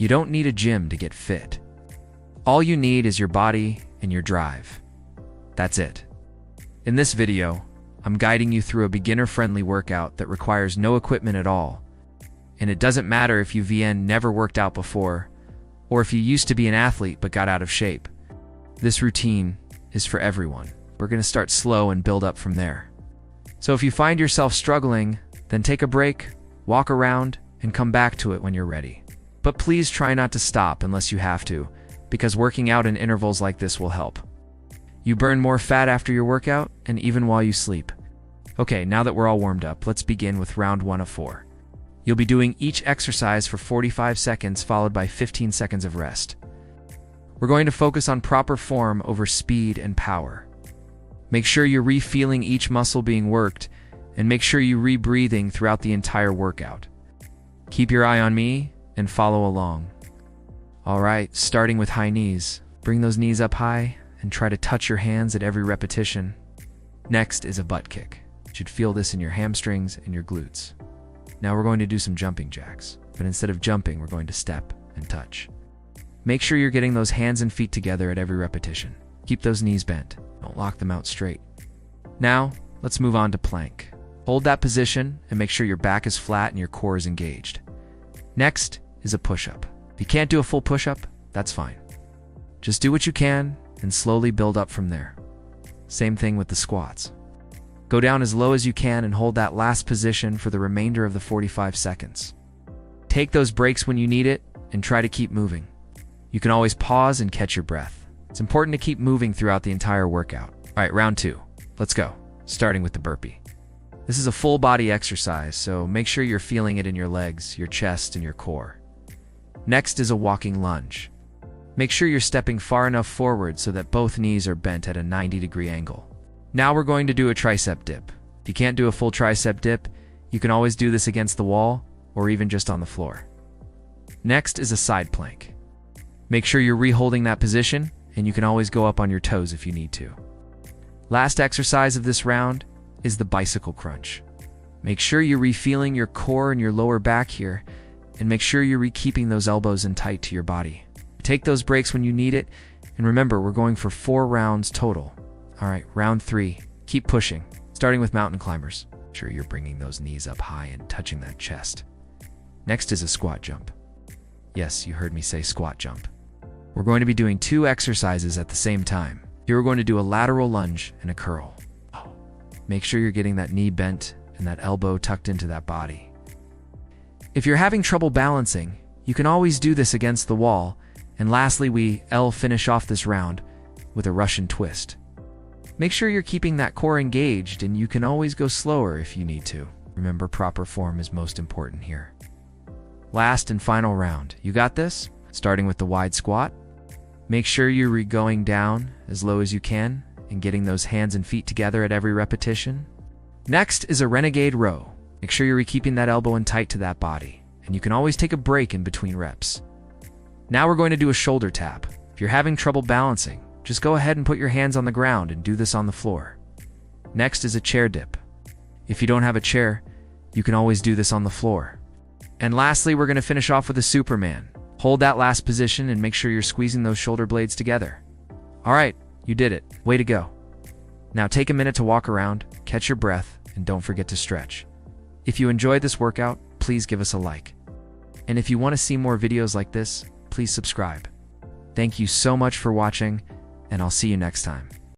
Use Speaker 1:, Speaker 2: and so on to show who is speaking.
Speaker 1: You don't need a gym to get fit. All you need is your body and your drive. That's it. In this video, I'm guiding you through a beginner-friendly workout that requires no equipment at all. And it doesn't matter if you never worked out before, or if you used to be an athlete but got out of shape. This routine is for everyone. We're going to start slow and build up from there. So if you find yourself struggling, then take a break, walk around, and come back to it when you're ready. But please try not to stop unless you have to, because working out in intervals like this will help. You burn more fat after your workout, and even while you sleep. Okay, now that we're all warmed up, let's begin with round 1 of 4. You'll be doing each exercise for 45 seconds, followed by 15 seconds of rest. We're going to focus on proper form over speed and power. Make sure you're re-feeling each muscle being worked, and make sure you re-breathing throughout the entire workout. Keep your eye on me and follow along. Alright, starting with high knees. Bring those knees up high and try to touch your hands at every repetition. Next is a butt kick. You should feel this in your hamstrings and your glutes. Now we're going to do some jumping jacks, but instead of jumping, we're going to step and touch. Make sure you're getting those hands and feet together at every repetition. Keep those knees bent. Don't lock them out straight. Now, let's move on to plank. Hold that position and make sure your back is flat and your core is engaged. Next is a push-up. If you can't do a full push-up, that's fine. Just do what you can and slowly build up from there. Same thing with the squats. Go down as low as you can and hold that last position for the remainder of the 45 seconds. Take those breaks when you need it and try to keep moving. You can always pause and catch your breath. It's important to keep moving throughout the entire workout. Alright, round 2. Let's go. Starting with the burpee. This is a full body exercise, so make sure you're feeling it in your legs, your chest, and your core. Next is a walking lunge. Make sure you're stepping far enough forward so that both knees are bent at a 90-degree angle. Now we're going to do a tricep dip. If you can't do a full tricep dip, you can always do this against the wall or even just on the floor. Next is a side plank. Make sure you're re-holding that position, and you can always go up on your toes if you need to. Last exercise of this round is the bicycle crunch. Make sure you're re-feeling your core and your lower back here, and make sure you're re-keeping those elbows in tight to your body. Take those breaks when you need it, and remember, we're going for 4 rounds total. Alright, round 3. Keep pushing, starting with mountain climbers. Make sure you're bringing those knees up high and touching that chest. Next is a squat jump. Yes, you heard me say squat jump. We're going to be doing 2 exercises at the same time. Here we're going to do a lateral lunge and a curl. Make sure you're getting that knee bent and that elbow tucked into that body. If you're having trouble balancing, you can always do this against the wall. And lastly, we finish off this round with a Russian twist. Make sure you're keeping that core engaged, and you can always go slower if you need to. Remember, proper form is most important here. Last and final round. You got this? Starting with the wide squat. Make sure you're going down as low as you can and getting those hands and feet together at every repetition. Next is a renegade row. Make sure you're keeping that elbow in tight to that body, and you can always take a break in between reps. Now we're going to do a shoulder tap. If you're having trouble balancing, just go ahead and put your hands on the ground and do this on the floor. Next is a chair dip. If you don't have a chair, you can always do this on the floor. And lastly, we're going to finish off with a Superman. Hold that last position and make sure you're squeezing those shoulder blades together. Alright, you did it. Way to go. Now take a minute to walk around, catch your breath, and don't forget to stretch. If you enjoyed this workout, please give us a like. And if you want to see more videos like this, please subscribe. Thank you so much for watching, and I'll see you next time.